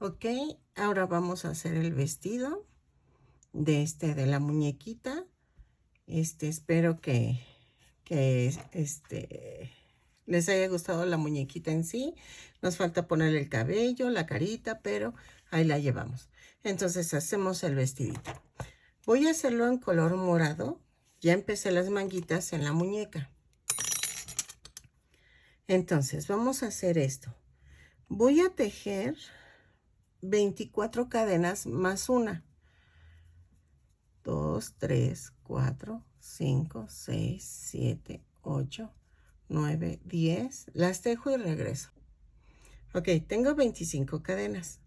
Ok, ahora vamos a hacer el vestido de la muñequita. Espero que les haya gustado la muñequita en sí. Nos falta ponerle el cabello, la carita, pero ahí la llevamos. Entonces hacemos el vestidito. Voy a hacerlo en color morado. Ya empecé las manguitas en la muñeca. Entonces vamos a hacer esto. Voy a tejer 24 cadenas más una. 2, 3, 4, 5, 6, 7, 8, 9, 10. Las tejo y regreso. Ok, tengo 25 cadenas.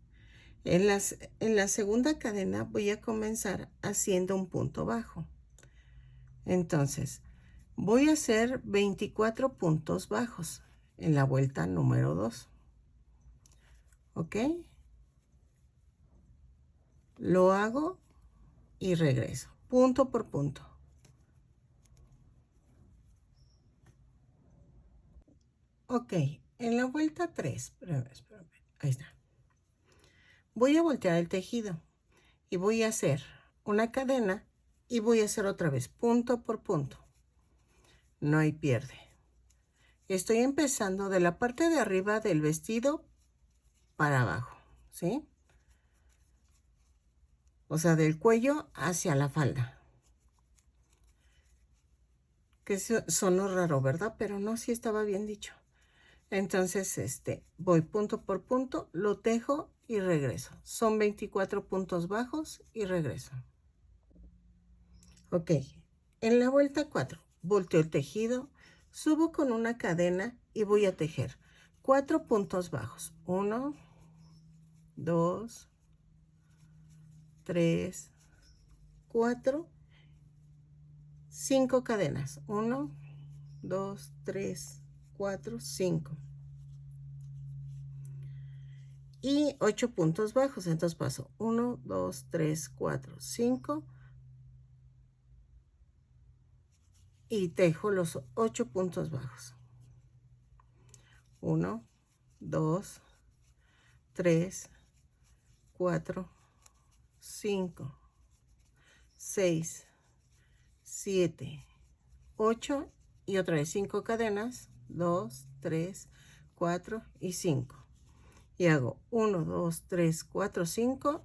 En la segunda cadena voy a comenzar haciendo un punto bajo. Entonces, voy a hacer 24 puntos bajos en la vuelta número 2. ¿Ok? Lo hago y regreso, punto por punto. Ok, en la vuelta 3, espérame, ahí está. Voy a voltear el tejido y voy a hacer una cadena y voy a hacer otra vez punto por punto. No hay pierde. Estoy empezando de la parte de arriba del vestido para abajo, ¿sí? O sea, del cuello hacia la falda. Que sonó raro, ¿verdad? Pero no, sí estaba bien dicho. Entonces, voy punto por punto, lo tejo y regreso. Son 24 puntos bajos y regreso. Ok, en la vuelta 4, volteo el tejido, subo con una cadena y voy a tejer 4 puntos bajos. 1, 2, 3, 4, 5 cadenas. 1, 2, 3, 4, 5. Y 8 puntos bajos. Entonces paso 1, 2, 3, 4, 5. Y tejo los 8 puntos bajos. 1, 2, 3, 4, 5, 6, 7, 8 y otra vez 5 cadenas, 2, 3, 4 y 5. Y hago 1, 2, 3, 4, 5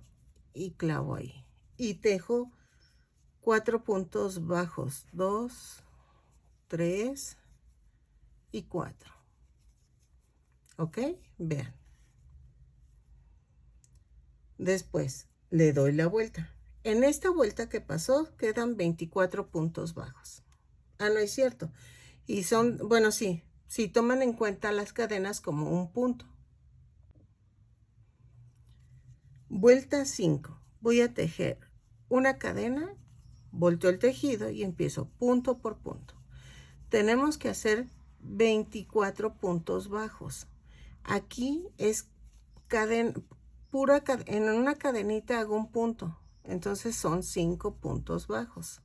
y clavo ahí. Y tejo 4 puntos bajos, 2, 3 y 4. ¿Ok? Vean. Después le doy la vuelta. En esta vuelta que pasó quedan 24 puntos bajos. Ah, no es cierto. Y son, bueno, sí, si toman en cuenta las cadenas como un punto. Vuelta 5. Voy a tejer una cadena, volteo el tejido y empiezo punto por punto. Tenemos que hacer 24 puntos bajos. Aquí es cadena, en una cadenita hago un punto. Entonces son 5 puntos bajos.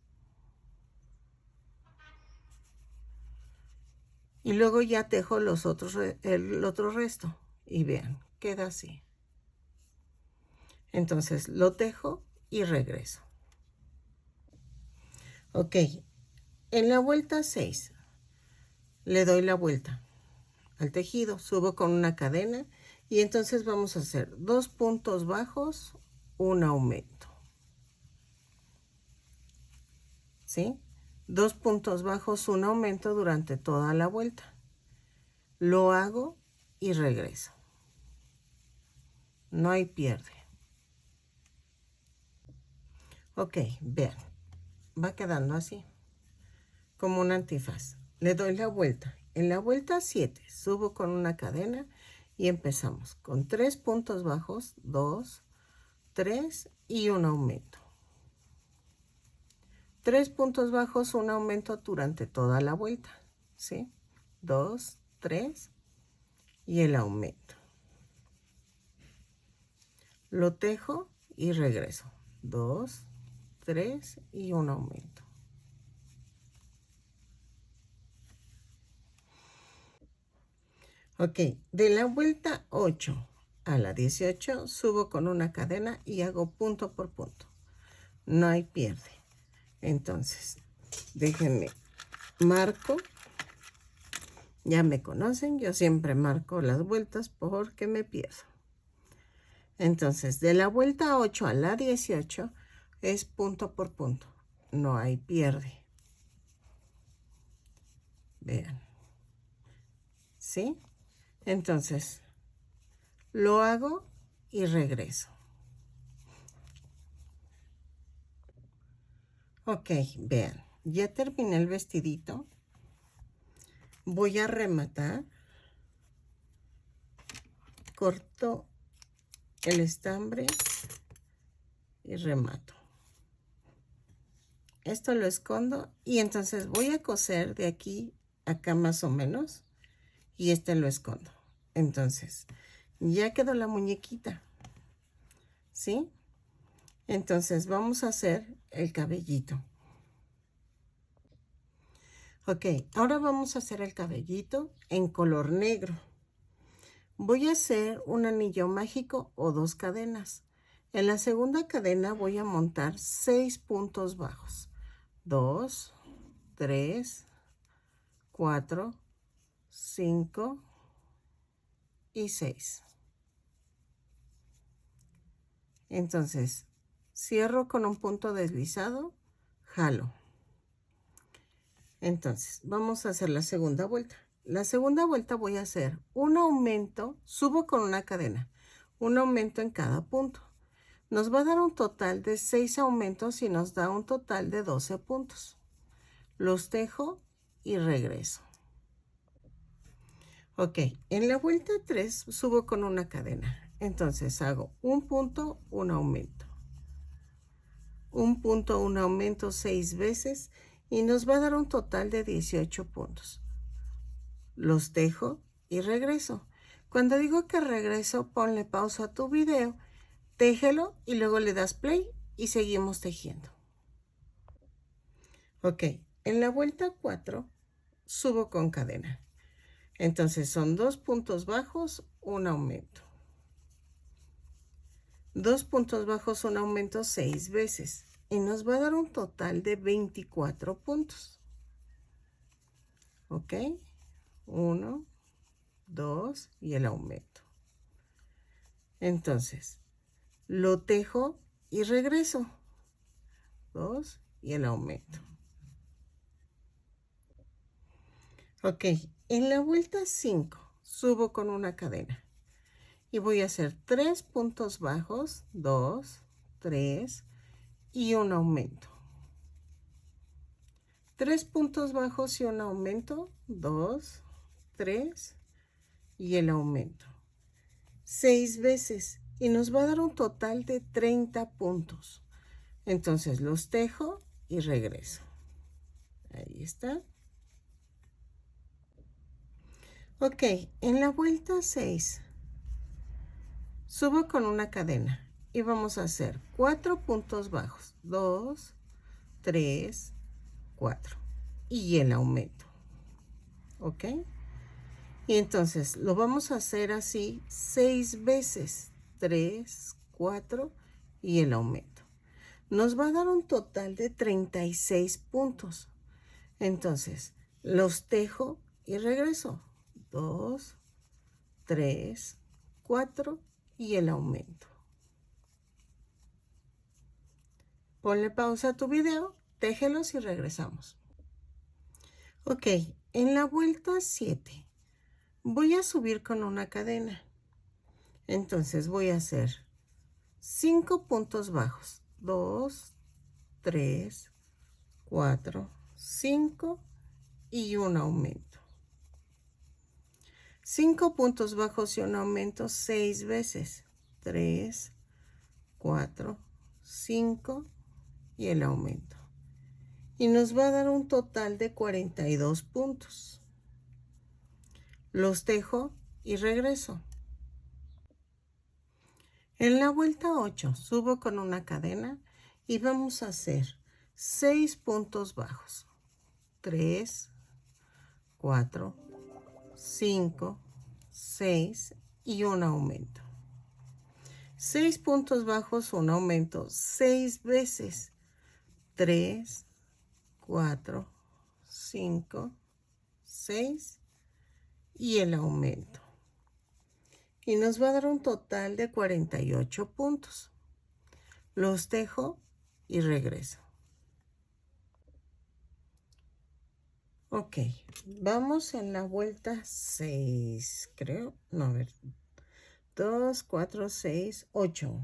Y luego ya tejo el otro resto. Y vean, queda así. Entonces lo tejo y regreso. Ok, en la vuelta 6 le doy la vuelta al tejido, subo con una cadena y entonces vamos a hacer 2 puntos bajos, un aumento. ¿Sí? 2 puntos bajos, un aumento durante toda la vuelta. Lo hago y regreso. No hay pierde. Ok, vean, va quedando así, como un antifaz. Le doy la vuelta. En la vuelta 7 subo con una cadena y empezamos con 3 puntos bajos, 2, 3 y un aumento. 3 puntos bajos, un aumento durante toda la vuelta, ¿sí? 2, 3 y el aumento. Lo tejo y regreso. 2, 3 y un aumento. Ok, de la vuelta 8 a la 18, subo con una cadena y hago punto por punto. No hay pierde. Entonces, déjenme marco. Ya me conocen, yo siempre marco las vueltas porque me pierdo. Entonces, de la vuelta 8 a la 18 es punto por punto. No hay pierde. Vean. ¿Sí? Entonces, lo hago y regreso. Ok, vean. Ya terminé el vestidito. Voy a rematar. Corto el estambre y remato. Esto lo escondo y entonces voy a coser de aquí a acá más o menos y este lo escondo. Entonces, ya quedó la muñequita, ¿sí? Entonces vamos a hacer el cabellito. Ok, ahora vamos a hacer el cabellito en color negro. Voy a hacer un anillo mágico o 2 cadenas. En la segunda cadena voy a montar 6 puntos bajos. 2, 3, 4, 5 y 6. Entonces, cierro con un punto deslizado, jalo. Entonces, vamos a hacer la segunda vuelta. La segunda vuelta voy a hacer un aumento, subo con una cadena, un aumento en cada punto. Nos va a dar un total de 6 aumentos y nos da un total de 12 puntos. Los tejo y regreso. Ok, en la vuelta 3 subo con una cadena. Entonces hago un punto, un aumento. Un punto, un aumento 6 veces y nos va a dar un total de 18 puntos. Los tejo y regreso. Cuando digo que regreso, ponle pausa a tu video, téjelo y luego le das play y seguimos tejiendo. Ok, en la vuelta 4 subo con cadena. Entonces son 2 puntos bajos, un aumento. 2 puntos bajos, un aumento 6 veces. Y nos va a dar un total de 24 puntos. ¿Ok? 1, 2 y el aumento. Entonces, lo tejo y regreso. 2 y el aumento. Ok, en la vuelta 5 subo con una cadena. Y voy a hacer 3 puntos bajos, 2, 3 y un aumento. 3 puntos bajos y un aumento, 2, 3 y el aumento. 6 veces y nos va a dar un total de 30 puntos. Entonces los tejo y regreso. Ahí está. Ok, en la vuelta 6 subo con una cadena y vamos a hacer 4 puntos bajos, 2, 3, 4 y el aumento. ¿Ok? Y entonces lo vamos a hacer así 6 veces, 3, 4 y el aumento. Nos va a dar un total de 36 puntos. Entonces, los tejo y regreso. 2, 3, 4 y el aumento. Ponle pausa a tu video, téjelos y regresamos. Ok, en la vuelta 7 voy a subir con una cadena. Entonces voy a hacer 5 puntos bajos. 2, 3, 4, 5 y un aumento. 5 puntos bajos y un aumento 6 veces. 3, 4, 5 y el aumento. Y nos va a dar un total de 42 puntos. Los tejo y regreso. En la vuelta 8 subo con una cadena y vamos a hacer 6 puntos bajos. 3, 4, 5, 6 y un aumento. 6 puntos bajos, un aumento 6 veces. 3, 4, 5, 6 y el aumento. Y nos va a dar un total de 48 puntos. Los tejo y regreso. Ok, vamos en la vuelta 6, creo. No, a ver. 2, 4, 6, 8.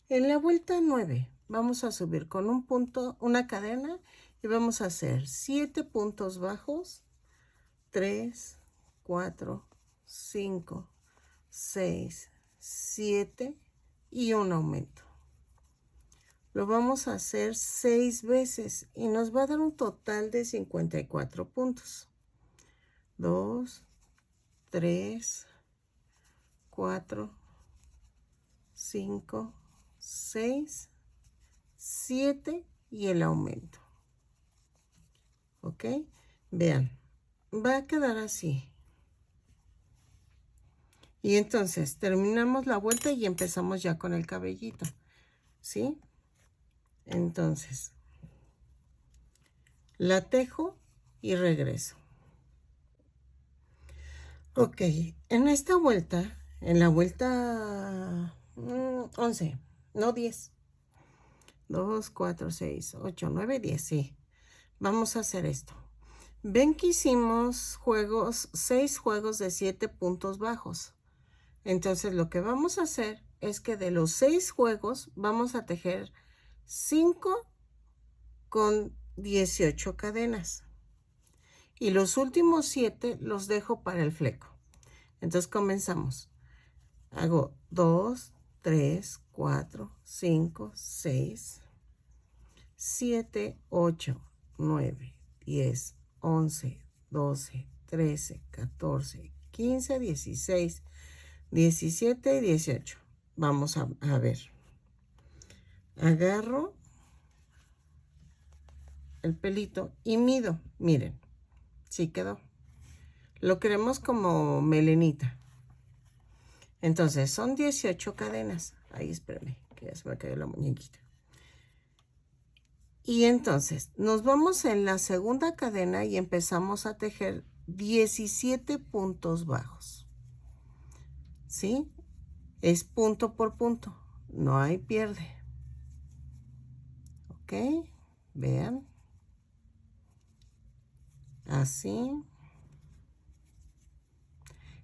En la vuelta 9 vamos a subir con un punto, una cadena y vamos a hacer 7 puntos bajos. 3, 4, 5, 6, 7 y un aumento. Lo vamos a hacer 6 veces y nos va a dar un total de 54 puntos. 2, 3, 4, 5, 6, 7 y el aumento. ¿Ok? Vean, va a quedar así. Y entonces terminamos la vuelta y empezamos ya con el cabellito. ¿Sí? Entonces, la tejo y regreso. Ok, en esta vuelta, en la vuelta 11, no 10. 2, 4, 6, 8, 9, 10, sí. Vamos a hacer esto. Ven que hicimos 6 juegos de 7 puntos bajos. Entonces lo que vamos a hacer es que de los 6 juegos vamos a tejer 5 con 18 cadenas. Y los últimos 7 los dejo para el fleco. Entonces comenzamos. Hago 2, 3, 4, 5, 6, 7, 8, 9, 10, 11, 12, 13, 14, 15, 16, 17 y 18. Vamos a ver. Agarro el pelito y mido. Miren, sí quedó. Lo queremos como melenita. Entonces, son 18 cadenas. Ahí, espérame, que ya se me cayó la muñequita. Y entonces, nos vamos en la segunda cadena y empezamos a tejer 17 puntos bajos. ¿Sí? Es punto por punto. No hay pierde. ¿Ok? Vean. Así.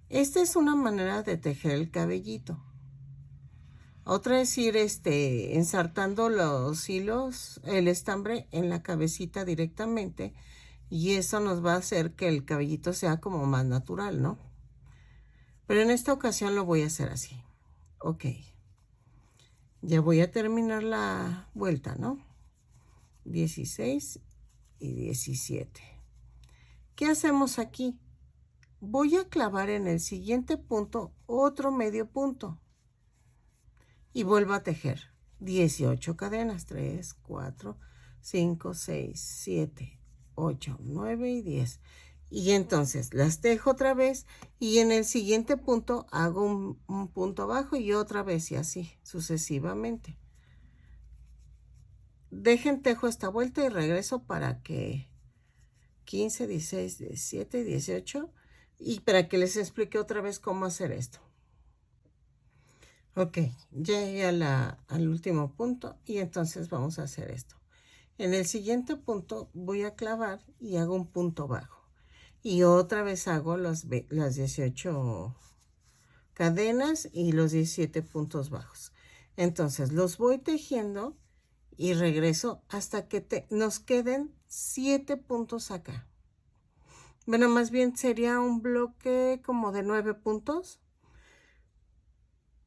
Esta es una manera de tejer el cabellito. Otra es ir ensartando los hilos, el estambre en la cabecita directamente. Y eso nos va a hacer que el cabellito sea como más natural, ¿no? Pero en esta ocasión lo voy a hacer así. Ok. Ya voy a terminar la vuelta, ¿no? 16 y 17. ¿Qué hacemos aquí? Voy a clavar en el siguiente punto otro medio punto. Y vuelvo a tejer 18 cadenas. 3, 4, 5, 6, 7, 8, 9 y 10. Y entonces las tejo otra vez y en el siguiente punto hago un punto bajo y otra vez y así sucesivamente. Dejen tejo esta vuelta y regreso para que 15, 16, 17, 18 y para que les explique otra vez cómo hacer esto. Ok, ya llegué al último punto y entonces vamos a hacer esto. En el siguiente punto voy a clavar y hago un punto bajo. Y otra vez hago las 18 cadenas y los 17 puntos bajos. Entonces los voy tejiendo y regreso hasta que nos queden 7 puntos acá. Bueno, más bien sería un bloque como de 9 puntos.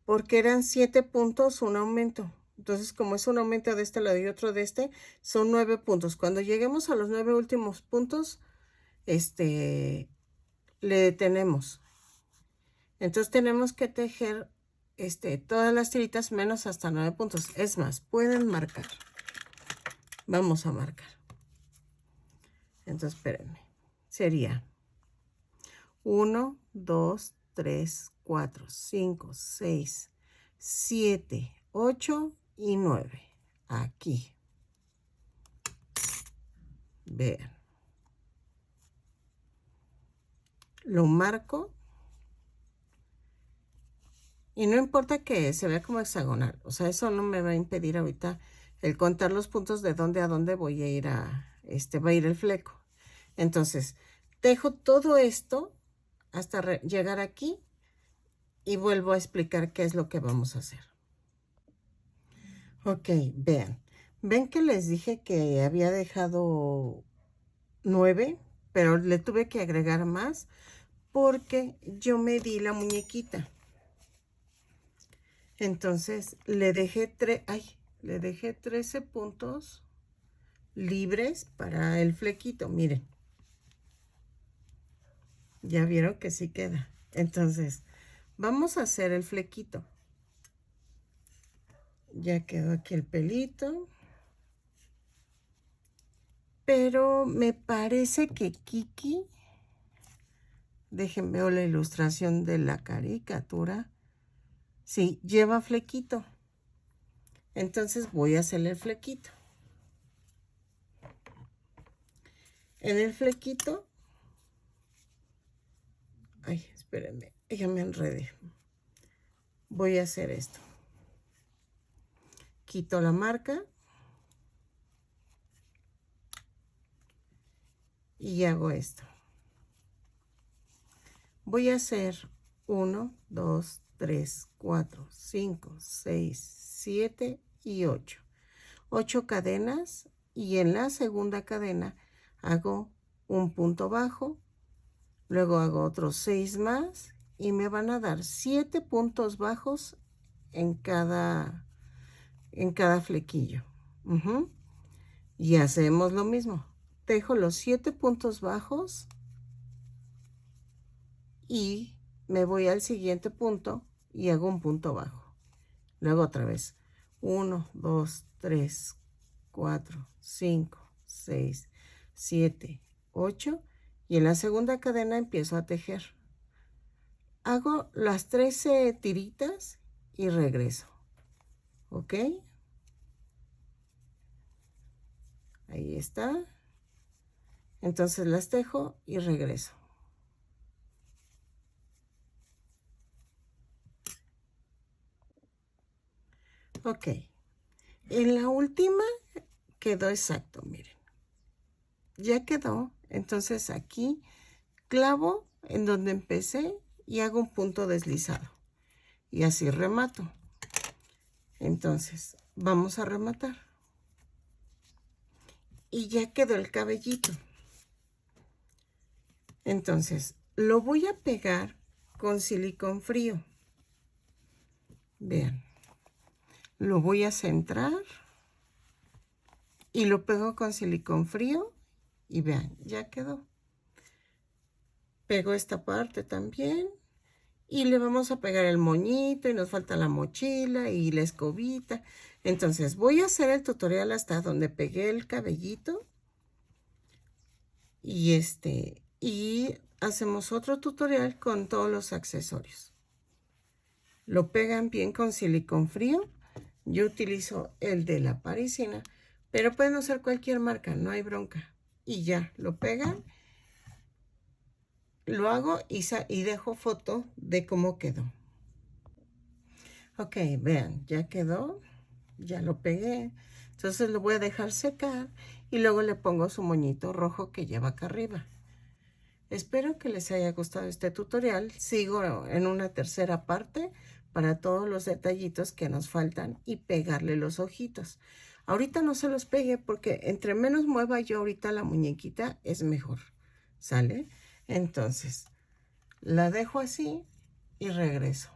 Porque eran 7 puntos, un aumento. Entonces, como es un aumento de este lado y otro de este, son 9 puntos. Cuando lleguemos a los 9 últimos puntos, le detenemos. Entonces, tenemos que tejer todas las tiritas menos hasta 9 puntos. Es más, pueden marcar. Vamos a marcar. Entonces, espérenme. Sería 1, 2, 3, 4, 5, 6, 7, 8 y 9. Aquí. Vean. Lo marco. Y no importa que se vea como hexagonal. O sea, eso no me va a impedir ahorita el contar los puntos de dónde a dónde voy a ir va a ir el fleco. Entonces, tejo todo esto hasta llegar aquí y vuelvo a explicar qué es lo que vamos a hacer. Ok, vean. Ven que les dije que había dejado 9, pero le tuve que agregar más porque yo medí la muñequita. Entonces le dejé 13 puntos libres para el flequito. Miren, ya vieron que sí queda. Entonces vamos a hacer el flequito. Ya quedó aquí el pelito. Pero me parece que Kiki, déjenme ver la ilustración de la caricatura. Sí, lleva flequito. Entonces voy a hacerle el flequito. En el flequito, ay, espérenme, ya me enredé. Voy a hacer esto. Quito la marca. Y hago esto. Voy a hacer 1, 2, 3, 4, 5, 6, 7 y 8. 8 cadenas y en la segunda cadena hago un punto bajo, luego hago otros 6 más y me van a dar 7 puntos bajos en cada flequillo. Y hacemos lo mismo. Tejo los 7 puntos bajos y me voy al siguiente punto y hago un punto bajo. Luego otra vez. 1, 2, 3, 4, 5, 6, 7, 8. Y en la segunda cadena empiezo a tejer. Hago las 13 tiritas y regreso. ¿Ok? Ahí está. Entonces las tejo y regreso. Ok. En la última quedó exacto, miren. Ya quedó. Entonces aquí clavo en donde empecé y hago un punto deslizado. Y así remato. Entonces, vamos a rematar. Y ya quedó el cabellito. Entonces, lo voy a pegar con silicón frío. Vean. Lo voy a centrar. Y lo pego con silicón frío. Y vean, ya quedó. Pego esta parte también. Y le vamos a pegar el moñito y nos falta la mochila y la escobita. Entonces voy a hacer el tutorial hasta donde pegué el cabellito. Y hacemos otro tutorial con todos los accesorios. Lo pegan bien con silicón frío. Yo utilizo el de la parisina, pero pueden usar cualquier marca, no hay bronca. Y ya, lo pegan. Lo hago y dejo foto de cómo quedó. Ok, vean, ya quedó. Ya lo pegué. Entonces lo voy a dejar secar y luego le pongo su moñito rojo que lleva acá arriba. Espero que les haya gustado este tutorial. Sigo en una tercera parte para todos los detallitos que nos faltan y pegarle los ojitos. Ahorita no se los pegue porque entre menos mueva yo ahorita la muñequita es mejor. ¿Sale? Entonces, la dejo así y regreso.